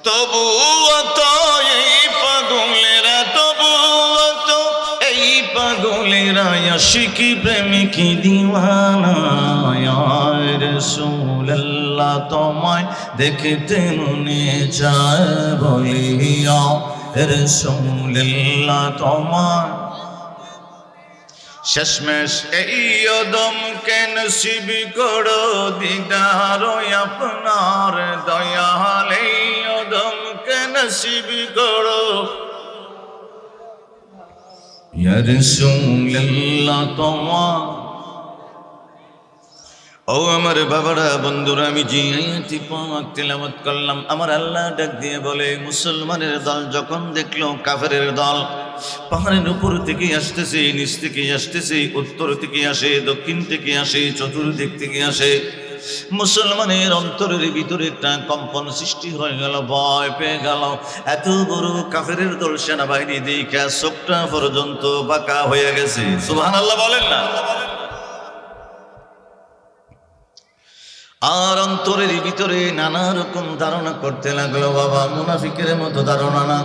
তবুও তো এই পাগলেরা, তবুও তো এই পাগলেরা আশিকি প্রেমিকি দিওয়ানা। ইয়া রাসূলুল্লাহ তোমায় দেখতে মনে চায় বলিয়া, রাসূলুল্লাহ তোমায় শেষমেশ এই আদমকে নসিব করো দিদার আপনার দয়াল, এই আদমকে নসিব করো। ইয়া রাসূলুল্লাহ তোমায় ও আমার বাবারা বন্ধুরা, আমি যে আয়াতটি পাক তেলাওয়াত করলাম, আমার আল্লাহ ডাক দিয়ে বলে, মুসলমানের দল যখন দেখলো কাফেরের দল পাহাড়ের উপর থেকে আসতেছে, নিচ থেকে আসতেছে, উত্তর থেকে আসে, দক্ষিণ থেকে আসে, চতুর্দিক থেকে আসে, মুসলমানের অন্তরের ভিতরে একটা কম্পন সৃষ্টি হয়ে গেল, ভয় পেয়ে গেল। এত বড় কাফেরের দল সেনাবাহিনী দেখা চোখটা পর্যন্ত বাঁকা হয়ে গেছে। সুবহানাল্লাহ বলেন না? আর অন্তরের ভিতরে নানা রকম ধারণা করতে লাগলো, বাবা মুনাফিকের মতো ধারণা না,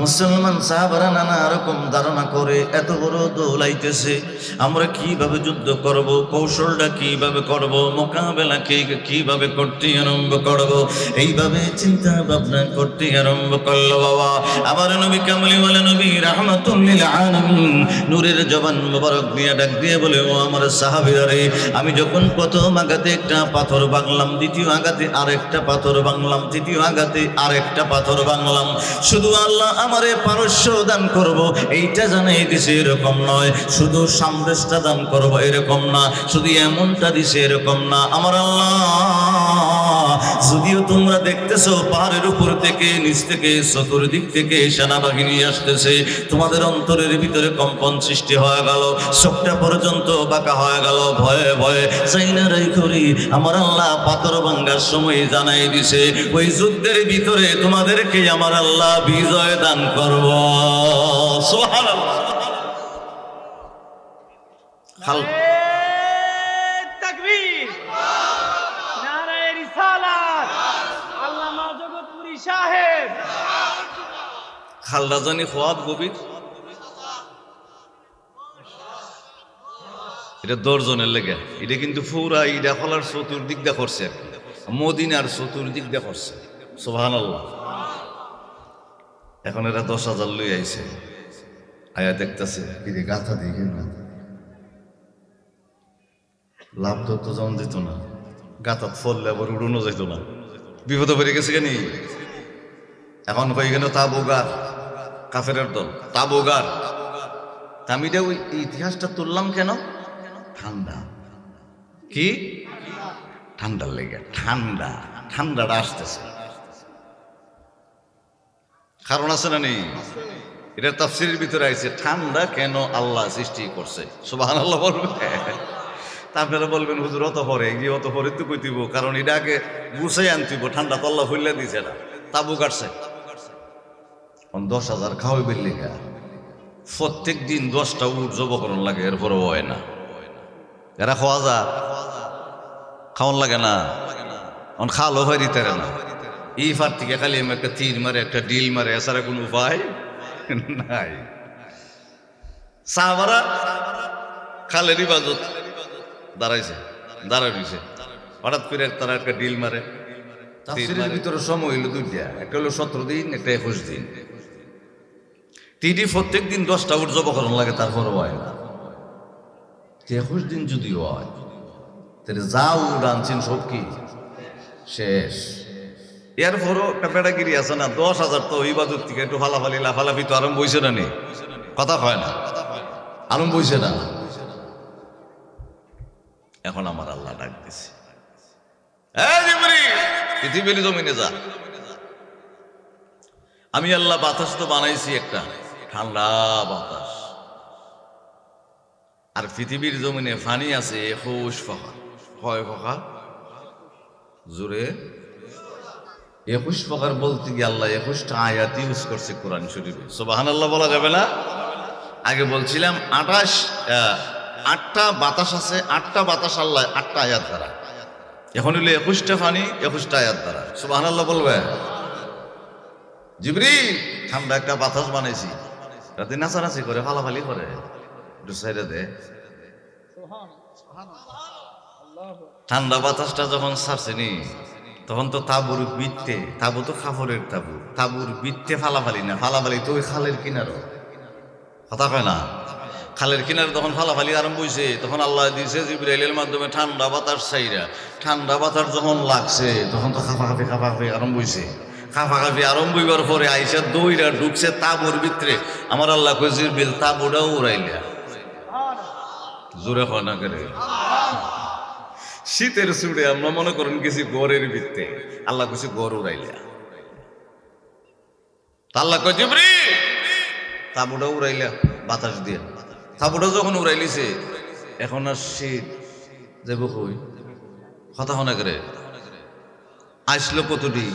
মুসলমান সাহাবারা নানা রকম ধারণা করে, এত বড় দৌলাইতেছে, আমরা কিভাবে যুদ্ধ করব, কৌশলটা কিভাবে করব, মোকাবেলা কিভাবে করতে আরম্ভ করব, এইভাবে চিন্তা ভাবনা করতে আরম্ভ করলো। বাবা আমার নবী কামলিওয়ালা নবী রাহমাতুল লিল আলামিন নূরের জবান মোবারক দিয়ে ডাক দিয়ে বলে, ও আমার সাহাবীরা রে, আমি যখন প্রথম আঘাতে একটা পাথর ভাঙলাম, দ্বিতীয় আঘাতে আরেকটা পাথর ভাঙলাম, তৃতীয় আঘাতে আরেকটা পাথর ভাঙলাম। শুধু আল্লাহ আমারে পারস্য দান করব এইটা জানাই দিছে এরকম নয়, শুধু সামরেশটা দান করব এরকম না, শুধু এমনটা দিছে এরকম না। আমার আল্লাহ যদিও তোমরা দেখতেছো পাহাড়ের উপর থেকে নিচ থেকে চতুর্দিক থেকে সেনাবাহিনী আসতেছে, তোমাদের অন্তরের ভিতরে কম্পন সৃষ্টি হয়ে গেল, চোখটা পর্যন্ত বাঁকা হয়ে গেল, ভয়ে ভয়ে চাইনা রাই করি। আমার আল্লাহ পাথর ভাঙ্গার সময় জানাই দিছে ওই যুদ্ধের ভিতরে তোমাদেরকে আমার আল্লাহ বিজয় দান করব। সুবহানাল্লাহ। তাকবীর, নারায়ে রিসালাত, আল্লামা জগৎপুরী সাহেব। খালদা জানি খোয়াব গভীর, এটা দর্জনের লেগে, এটা কিন্তু পুরা ইডা খোলার চতুর্দিক দিয়ে করছে আর কি, মদিনার চতুর্দিক দিয়ে করছে। সুবহানাল্লাহ। এখন এরা 10,000 লই আইছে, আয়া দেখতেছে এদিকে গাথা দেখে না, লাভ তো যেমন যেত না, গাথাত ফললে আবার উড়ানো যেত না, বিপদে পড়ে গেছে কেন। এখন কই গেল তাবুগার, কাফেরের দল তাবুগার। আমি এটা ওই ইতিহাসটা তুললাম কেন, ঠান্ডা কি ঠান্ডার লেগে, ঠান্ডাটা আসতেছে, কারণ আছে না নেই? এটা তাফসীরের ভিতরে আইছে ঠান্ডা কেন আল্লাহ সৃষ্টি করছে। সুবহানাল্লাহ বলবে। তারপরে বলবেন হুজুর অত পরে গিয়ে অত পরে তো কইতিব, কারণ এটা আগে গুছাই আনতিব, ঠান্ডা তো আল্লাহ ফুল্লা দিছে না, তাবু কাটছে। 10,000 খাওয়াইবেন লেগা প্রত্যেক দিন 10টা উট জবকরণ লাগে, এরপরে হয় না। এরা খাওয়া যা খাওয়ান লাগে না, খালো হয় দিতে না। এই ফার থেকে খালি একটা তীর মারে, একটা ডিল মারে, এছাড়া কোনো উপায় নাই। সাহাবারা খালের ইবাদত দাঁড়াইছে, দাঁড়াইছে, হঠাৎ করে তারা একটা ডিল মারে। তাফসীরের ভিতরে সময় হইল দুইটা, একটা হলো 17 দিন, একটা 21 দিন। তিনটি প্রত্যেক দিন 10টা উট জবকরণ লাগে, তারপরে হয় না। 21 দিন যদি হয় তাহলে যা উট আনছেন সব কি শেষ। এরপরও একটা বেড়াগিরি আছে না, 10,000 তো ইবাদত থেকে একটু ফালাফালি লাফালাফি তো আরম্ভ হয়েছে না, নেই কথা হয় না, আরম্ভ হয়েছে না। এখন আমার আল্লাহ ডাক দিছে, পৃথিবীর জমিনে যা। আমি আল্লাহ বাতাস তো বানাইছি একটা ঠান্ডা বাতাস, আর পৃথিবীর জমিনে ফানি আছে 21 ফোঁটা। কয় ফোঁটা জোরে? 21 ফোঁটার বলতে গিয়ে আল্লাহ 21টা আয়াত ইউজ করছে কোরআন শরীফে। সুবহানাল্লাহ বলা যাবে না? আগে বলছিলাম 8টা বাতাস আছে, 8টা বাতাস আল্লাহ 8টা আয়াত দ্বারা। এখন হইলে 21টা ফানি 21টা আয়াত দ্বারা। সুবহানাল্লাহ বলবে। জিবরিল ঠান্ডা একটা বাতাস বানাইছি, রাতে নাচানাচি করে ফালাফালি করে, একটু সাইডে দে। ঠান্ডা বাতাসটা যখন ছাড়ছেনি তখন তো তাবুর বৃত্তে, তাবু তো কাপড়ের তাবু, তাবুর বৃত্তে ফালাফালি না, ফালাফালি তো ওই খালের কিনারও, কথা কয় না? খালের কিনারে তখন ফালাফালি আরম্ভ হয়েছে, তখন আল্লাহ দিয়েছে জিবরাইলের মাধ্যমে ঠান্ডা বাতাস ছাইরা। ঠান্ডা বাতাস যখন লাগছে তখন তো খাফাখাফি খাফাখাফি আরম্ভ হয়েছে। খাফাখাফি আরম্ভ হইবার পরে আইসা দইরা ঢুকছে তাবুর ভিতরে। আমার আল্লাহ কই জিবরিল তাবুটাও উড়াইলা। জোরে হয় না করে? শীতের চুড়ে আমরা মনে করেন কিছু গড়ের ভিত্তে, আল্লাহ কিছু গড় উড়াইলা। আল্লাহ কই জিবরিল তাবুটা উড়াইলা বাতাস দিয়ে। তাবুটা যখন উড়াইলিছে এখন আর শীত যাব কই, কথা হয় না করে? আসলো কতটি,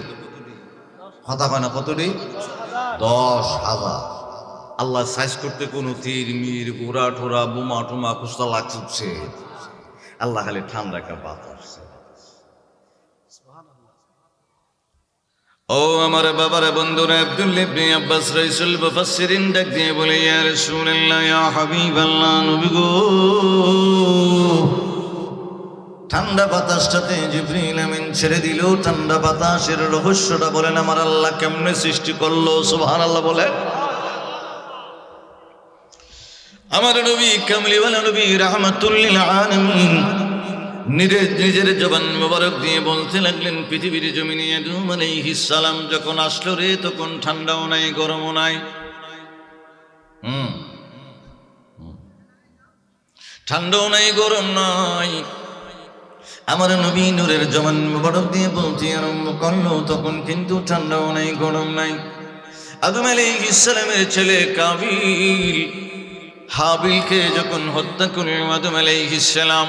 কথা হয় না কতটি? 10,000। আল্লাহ সাইজ করতে কোনো তীর মির গোড়া ঠোরা বোমা টোমা কুস্তা লাগছে, আল্লাহ খালি ঠান্ডা একটা বাতাস। ও আমার বাবার বন্ধুরা, আব্দুল্লাহ ইবনে আব্বাস রাইসুল মুফাসসিরিন ডাক দিয়ে বলে, ইয়া রাসূলুল্লাহ, ইয়া হাবিবাল্লাহ, নবী গো, ঠান্ডা বাতাসটাতে জিবরিল আমিন ছেড়ে দিল। ঠান্ডা বাতাসের রহস্যটা বলেন আমার আল্লাহ কেমনে সৃষ্টি করলো? সুবহানাল্লাহ বলে। আমার নবী কামলিওয়ালা নবী রাহমাতুল লিল আলামিন নিজের জবান মোবারক দিয়ে বলতে লাগলেন, পৃথিবীর জমিনে আদম আলাইহিস সালাম যখন আসলো রে, তখন ঠান্ডাও নাই গরমও নাই। ঠান্ডাও নাই গরম নাই। আমার নবী নূরের জবান মোবারক দিয়ে বলতে আরম্ভ করলো, তখন কিন্তু ঠান্ডাও নাই গরম নাই। আদম আলাইহিস সালামের ছেলে কাবিল হাবিলকে যখন হত্যা করলেন আদম আলাইহিস সালাম,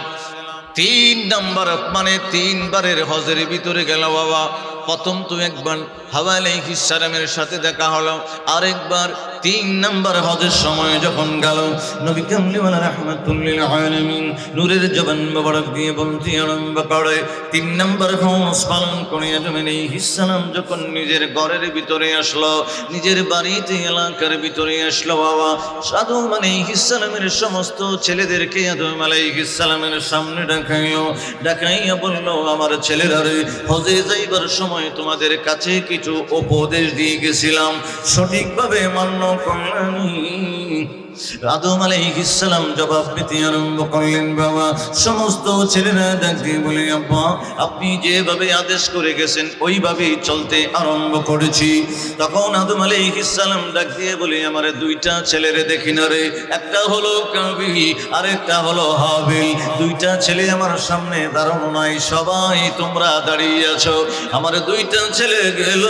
3 নাম্বার মানে 3 বারের হজের ভিতরে গেল বাবা। প্রথম তো একবার হাওয়া আলাইহিস সালামের সাথে দেখা হলো, আরেকবার 3 নাম্বার হজের সময় যখন গেল, নবী কামলিওয়ালা রাহমাতুল লিল আলামিন নূরের জবান মোবারক দিয়ে বলতে আরম্ভ করে, 3 নাম্বার হজ পালন করে আদম আলাইহিস সালাম যখন নিজের ঘরের ভিতরে আসলো, নিজের বাড়িতে এলাকার ভিতরে আসলো বাবা, আদম আলাইহিস সালামের সমস্ত ছেলেদেরকে আদম আলাইহিস সালামের সামনে ডাকাইয়া বলল, আমার ছেলেরা রে, হজে যাইবার সময় তোমাদের কাছে কিছু উপদেশ দিয়ে গেছিলাম, সঠিকভাবে মান্য করলানি। আদম আলাইহিস সালাম জবাব দিতে আরম্ভ করলেন বাবা। সমস্ত ছেলেরা ডাক দিয়ে বলে, আব্বা আপনি যেভাবে আদেশ করে গেছেন ওইভাবেই চলতে আরম্ভ করেছি। তখন আদম আলাইহিস সালাম ডাক দিয়ে বলে, আমার 2টা ছেলেরে দেখি না রে, একটা হলো কাবিল আর একটা হলো হাবিল। 2টা ছেলে আমার সামনে দাঁড়ানো নাই, সবাই তোমরা দাঁড়িয়ে আছো, আমার 2টা ছেলে গেল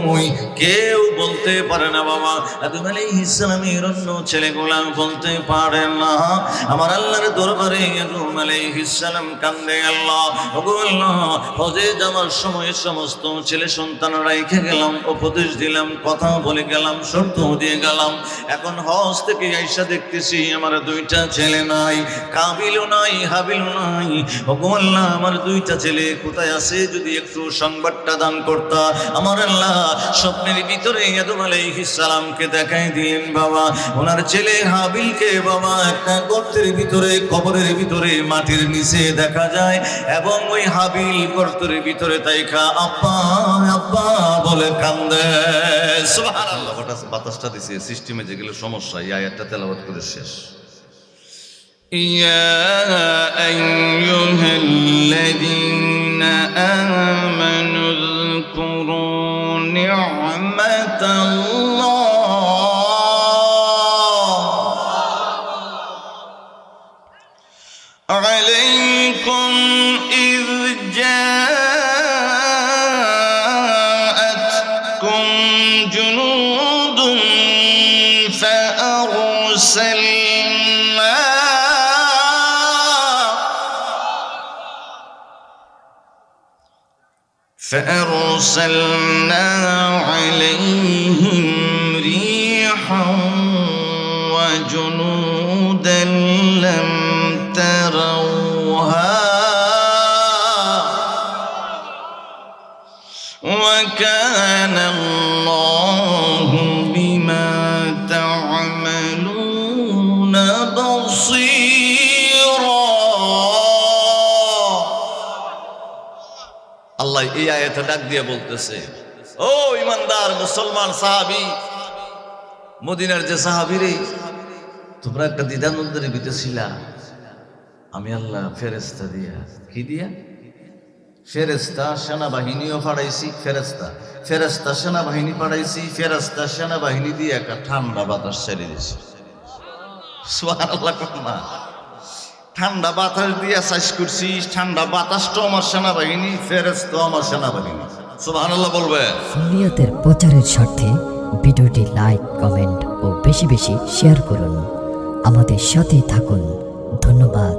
কই? কেউ বলতে পারে না বাবা। আদম আলাইহিস সালামের অন্য ছেলেগুলা বলতে পারে না। আমার আল্লাহর দরবারে আদম আলাইহিস সালাম কান্দে, আল্লাহ ওগো আল্লাহ, হজে যাওয়ার সময় সমস্ত ছেলে সন্তান রেখে গেলাম, উপদেশ দিলাম, কথা বলে গেলাম, শর্ত দিয়ে গেলাম, এখন হজ থেকে আইসা দেখতেছি আমার 2টা ছেলে নাই, কাবিলও নাই হাবিলও নাই। ওগো আল্লাহ, আমার 2টা ছেলে কোথায় আছে? যদি একটু সংবাদটা দান করতা। আমার আল্লাহ স্বপ্নের ভিতরে আদম আলাইহিস সালামকে দেখাই দিলেন বাবা, ওনার ছেলে হাবিলকে বাবা একটা গর্তের ভিতরে, কবরের ভিতরে, মাটির নিচে দেখা যায়, এবং ওই হাবিল গর্তের ভিতরে তাইকা আব্বা আব্বা বলে কান্দে। সুবহানাল্লাহ। বাতাসটা দিছে সিস্টেমে যেগুলো সমস্যা, এই আয়াতটা তেলাওয়াত করে শেষ। ইয়া আইয়ুহাল্লাযীনা আমানু যকুরু নি'মাতাল্লাহ عليكم إذ جاءتكم جنود فأرسلنا عليهم ريحا وجنودا لم تروها وكان الله بما تعملون بصيرا আল্লাহ এই আয়াতে ডাক দিয়ে বলতেছে, ও ইমানদার মুসলমান সাহাবী, মদিনার যে সাহাবী রে, তোমরা একটা দ্বিধাদ্বন্দ্বের ভিতরে ছিলা। আমি আল্লাহ ফেরেশতা দিয়া, কি দিয়া? ফেরেশতা সেনাবাহিনীও পাঠাইছি, ফেরেশতা সেনাবাহিনী পাঠাইছি, ফেরেশতা সেনাবাহিনী দিয়ে একটা ঠান্ডা বাতাস ছেড়ে দিয়েছি। সুবহানাল্লাহ। না, ঠান্ডা বাতাস দিয়া চাষ করছি, ঠান্ডা বাতাসটাও আমার সেনাবাহিনী, ফেরেশতাও আমার সেনাবাহিনী। সুবহানাল্লাহ বলবে। সুন্নিয়তের প্রচারের স্বার্থে ভিডিওটি লাইক, কমেন্ট ও বেশি বেশি শেয়ার করুন। আমাদের সাথে থাকুন। ধন্যবাদ।